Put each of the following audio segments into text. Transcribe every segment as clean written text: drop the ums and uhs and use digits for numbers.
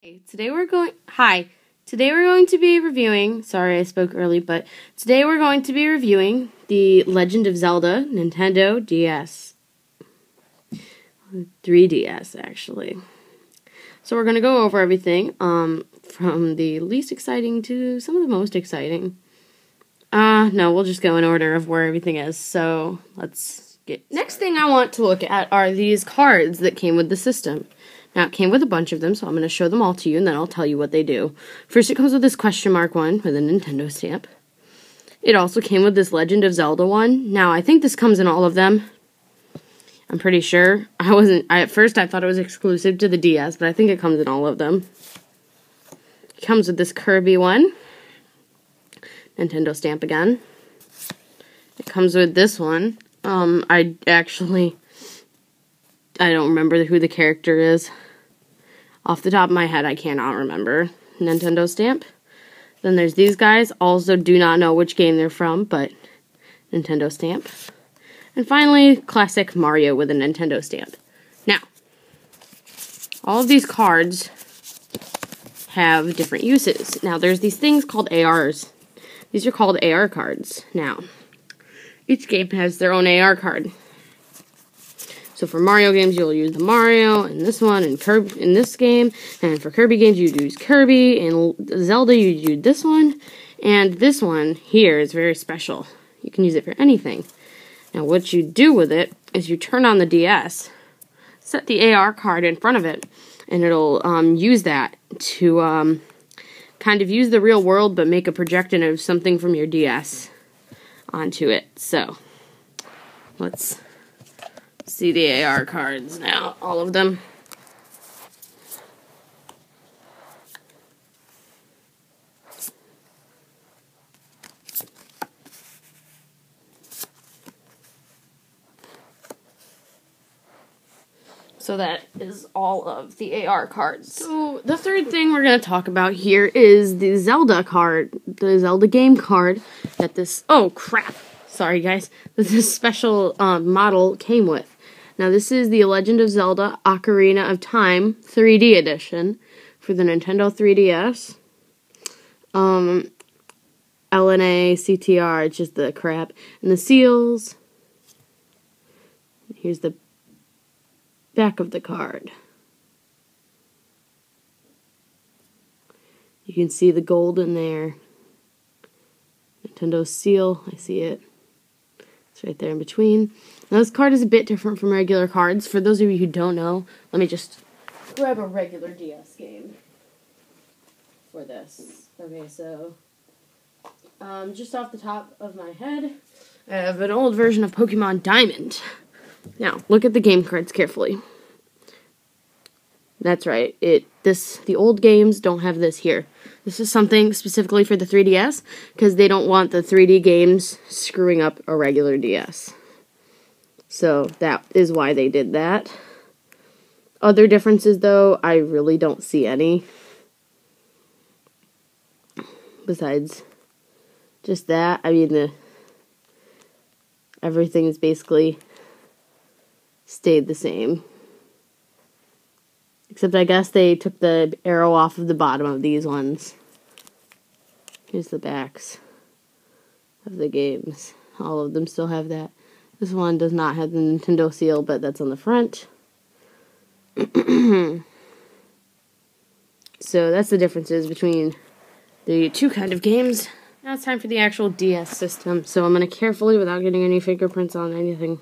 Today we're going to be reviewing, sorry I spoke early, but today we're going to be reviewing the Legend of Zelda Nintendo DS. 3DS, actually. So we're going to go over everything, from the least exciting to some of the most exciting. No, we'll just go in order of where everything is, so let's get started. Next thing I want to look at are these cards that came with the system. Now, it came with a bunch of them, so I'm going to show them all to you, and then I'll tell you what they do. First, it comes with this question mark one with a Nintendo stamp. It also came with this Legend of Zelda one. Now, I think this comes in all of them. I'm pretty sure. At first, I thought it was exclusive to the DS, but I think it comes in all of them. It comes with this Kirby one. Nintendo stamp again. It comes with this one. I don't remember who the character is. Off the top of my head, I cannot remember. Nintendo stamp. Then there's these guys. Also do not know which game they're from, but Nintendo stamp. And finally, classic Mario with a Nintendo stamp. Now, all of these cards have different uses. Now, there's these things called ARs. These are called AR cards. Now, each game has their own AR card. So for Mario games, you'll use the Mario, and this one, and Kirby in this game. And for Kirby games, you'd use Kirby. And Zelda, you'd use this one. And this one here is very special. You can use it for anything. Now, what you do with it is you turn on the DS, set the AR card in front of it, and it'll use that to kind of use the real world, but make a projection of something from your DS onto it. So, let's see the AR cards now, all of them. So that is all of the AR cards. So the third thing we're going to talk about here is the Zelda card, the Zelda game card that this, oh crap, sorry guys, that this special model came with. Now, this is the Legend of Zelda Ocarina of Time 3D edition for the Nintendo 3DS. LNA, CTR, it's just the crap. And the seals. Here's the back of the card. You can see the gold in there. Nintendo seal, I see it. It's right there in between. Now, this card is a bit different from regular cards. For those of you who don't know, let me just grab a regular DS game for this. Okay, so, just off the top of my head, I have an old version of Pokemon Diamond. Now, look at the game cards carefully. That's right. The old games don't have this here. This is something specifically for the 3DS, because they don't want the 3D games screwing up a regular DS. So that is why they did that. Other differences, though, I really don't see any. Besides just that, I mean, everything's basically stayed the same. Except I guess they took the arrow off of the bottom of these ones. Here's the backs of the games. All of them still have that. This one does not have the Nintendo seal, but that's on the front. So that's the differences between the two kind of games. Now it's time for the actual DS system. So I'm going to carefully, without getting any fingerprints on anything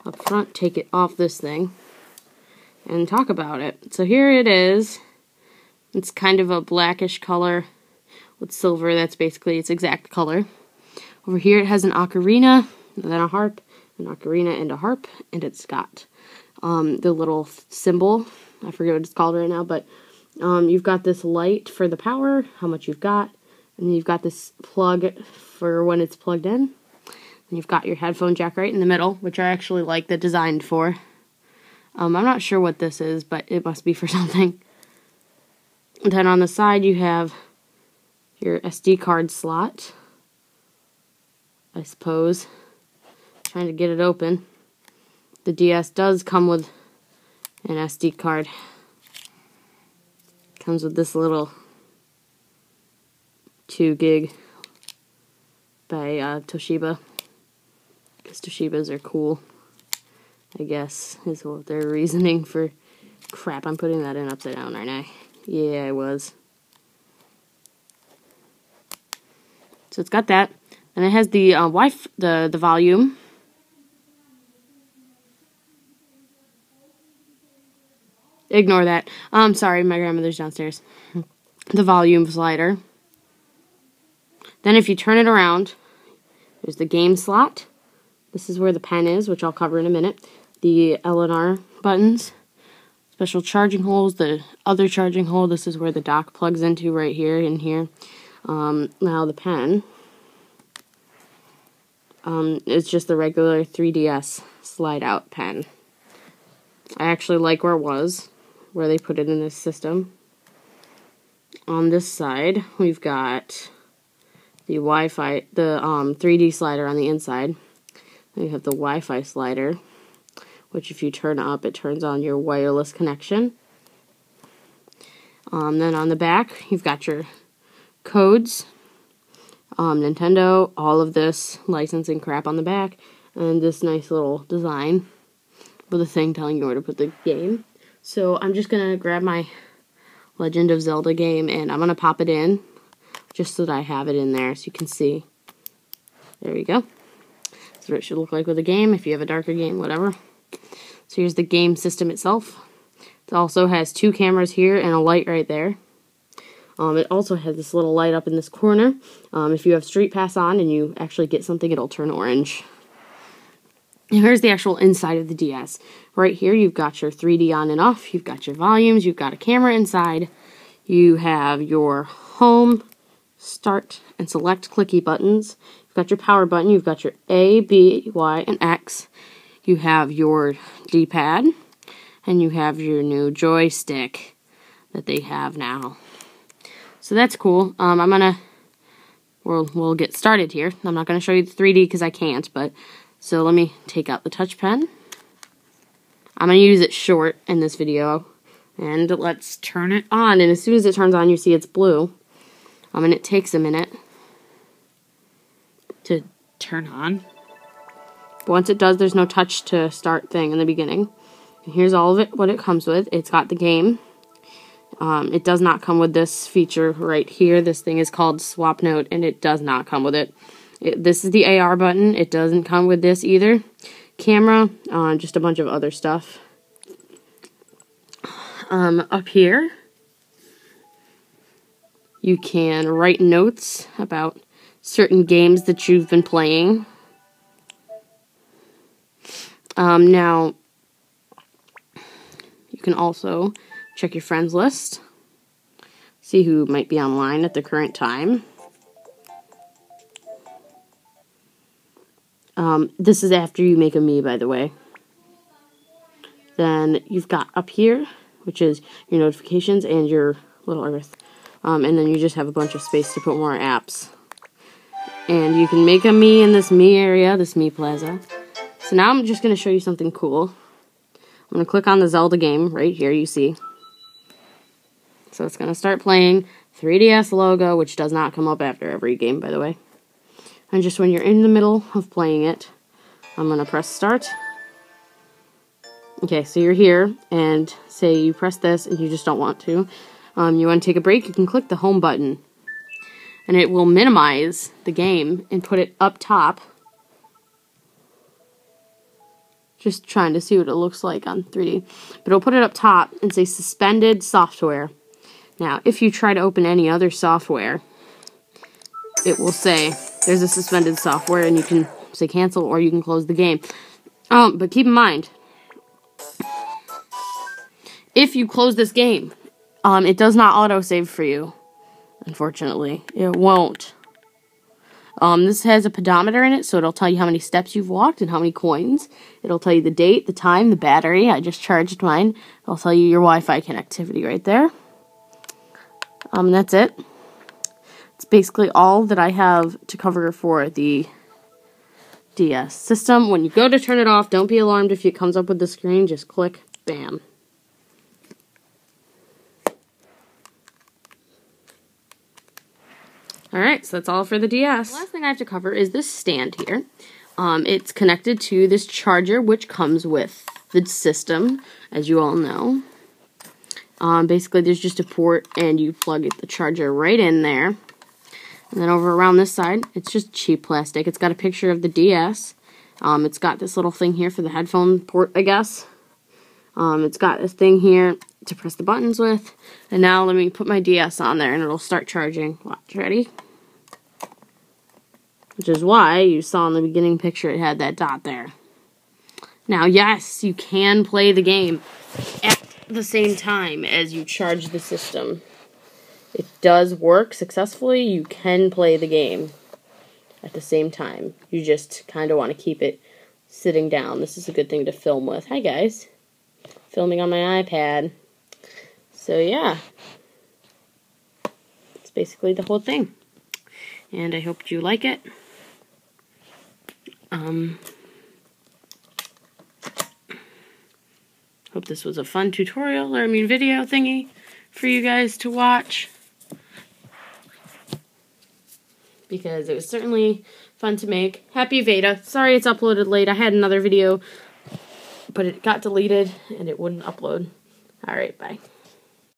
up front, take it off this thing and talk about it. So here it is. It's kind of a blackish color with silver. That's basically its exact color. Over here it has an ocarina, and then a harp, an ocarina and a harp, and it's got the little symbol. I forget what it's called right now, but you've got this light for the power, how much you've got, and then you've got this plug for when it's plugged in. And you've got your headphone jack right in the middle, which I actually like the design for. I'm not sure what this is, but it must be for something. And then on the side you have your SD card slot, I suppose. Trying to get it open. The DS does come with an SD card. Comes with this little 2 gig by Toshiba. Because Toshibas are cool, I guess, is what their reasoning for... Crap, I'm putting that in upside down, aren't I? Yeah, I was. So it's got that. And it has the the volume. Ignore that. Sorry, my grandmother's downstairs. The volume slider. Then if you turn it around, there's the game slot. This is where the pen is, which I'll cover in a minute. The L and R buttons. Special charging holes. The other charging hole, this is where the dock plugs into right here and here. Now the pen. It's just the regular 3DS slide out pen. I actually like where it was, where they put it in this system. On this side, we've got the Wi-Fi, the 3D slider on the inside. Then you have the Wi-Fi slider, which if you turn up, it turns on your wireless connection. Then on the back, you've got your codes, Nintendo, all of this licensing crap on the back, and this nice little design with a thing telling you where to put the game. So I'm just going to grab my Legend of Zelda game, and I'm going to pop it in, just so that I have it in there so you can see. There we go. That's what it should look like with a game, if you have a darker game, whatever. So here's the game system itself. It also has 2 cameras here and a light right there. It also has this little light up in this corner. If you have Street Pass on and you actually get something, it'll turn orange. And here's the actual inside of the DS. Right here, you've got your 3D on and off. You've got your volumes. You've got a camera inside. You have your home, start, and select clicky buttons. You've got your power button. You've got your A, B, Y, and X. You have your D-pad. And you have your new joystick that they have now. So that's cool. We'll get started here. I'm not gonna show you the 3D because I can't, but so let me take out the touch pen. I'm gonna use it short in this video, and let's turn it on. And as soon as it turns on, you see it's blue. And it takes a minute to turn on. But once it does, there's no touch to start thing in the beginning. And here's all of it, what it comes with. It's got the game. It does not come with this feature right here. This thing is called Swap Note, and it does not come with it. This is the AR button. It doesn't come with this either. Camera, just a bunch of other stuff. Up here, you can write notes about certain games that you've been playing. Now, you can also check your friends list, see who might be online at the current time. This is after you make a me, by the way. Then you've got up here, which is your notifications and your little earth. And then you just have a bunch of space to put more apps. And you can make a me in this me area, this me plaza. So now I'm just going to show you something cool. I'm going to click on the Zelda game right here, you see. So it's going to start playing 3DS logo, which does not come up after every game, by the way. And just when you're in the middle of playing it, I'm going to press start. Okay, so you're here, and say you press this and you just don't want to. You want to take a break, you can click the home button. And it will minimize the game and put it up top. Just trying to see what it looks like on 3D. But it'll put it up top and say suspended software. Now, if you try to open any other software, it will say there's a suspended software, and you can say cancel or you can close the game. But keep in mind, if you close this game, it does not autosave for you. Unfortunately, it won't. This has a pedometer in it, so it'll tell you how many steps you've walked and how many coins. It'll tell you the date, the time, the battery. I just charged mine. It'll tell you your Wi-Fi connectivity right there. That's it. It's basically all that I have to cover for the DS system. When you go to turn it off, don't be alarmed if it comes up with the screen. Just click, bam. Alright, so that's all for the DS. The last thing I have to cover is this stand here. It's connected to this charger, which comes with the system, as you all know. Basically, there's just a port, and you plug the charger right in there. And then over around this side, it's just cheap plastic. It's got a picture of the DS. It's got this little thing here for the headphone port, I guess. It's got this thing here to press the buttons with. And now let me put my DS on there, and it'll start charging. Watch, ready? Which is why you saw in the beginning picture it had that dot there. Now, yes, you can play the game at the same time as you charge the system. It does work successfully. You can play the game at the same time. You just kind of want to keep it sitting down. This is a good thing to film with. Hi, guys. Filming on my iPad. So, yeah. It's basically the whole thing. And I hope you like it. Hope this was a fun tutorial, or video thingy for you guys to watch. Because it was certainly fun to make. Happy Veda. Sorry it's uploaded late. I had another video, but it got deleted and it wouldn't upload. Alright, bye.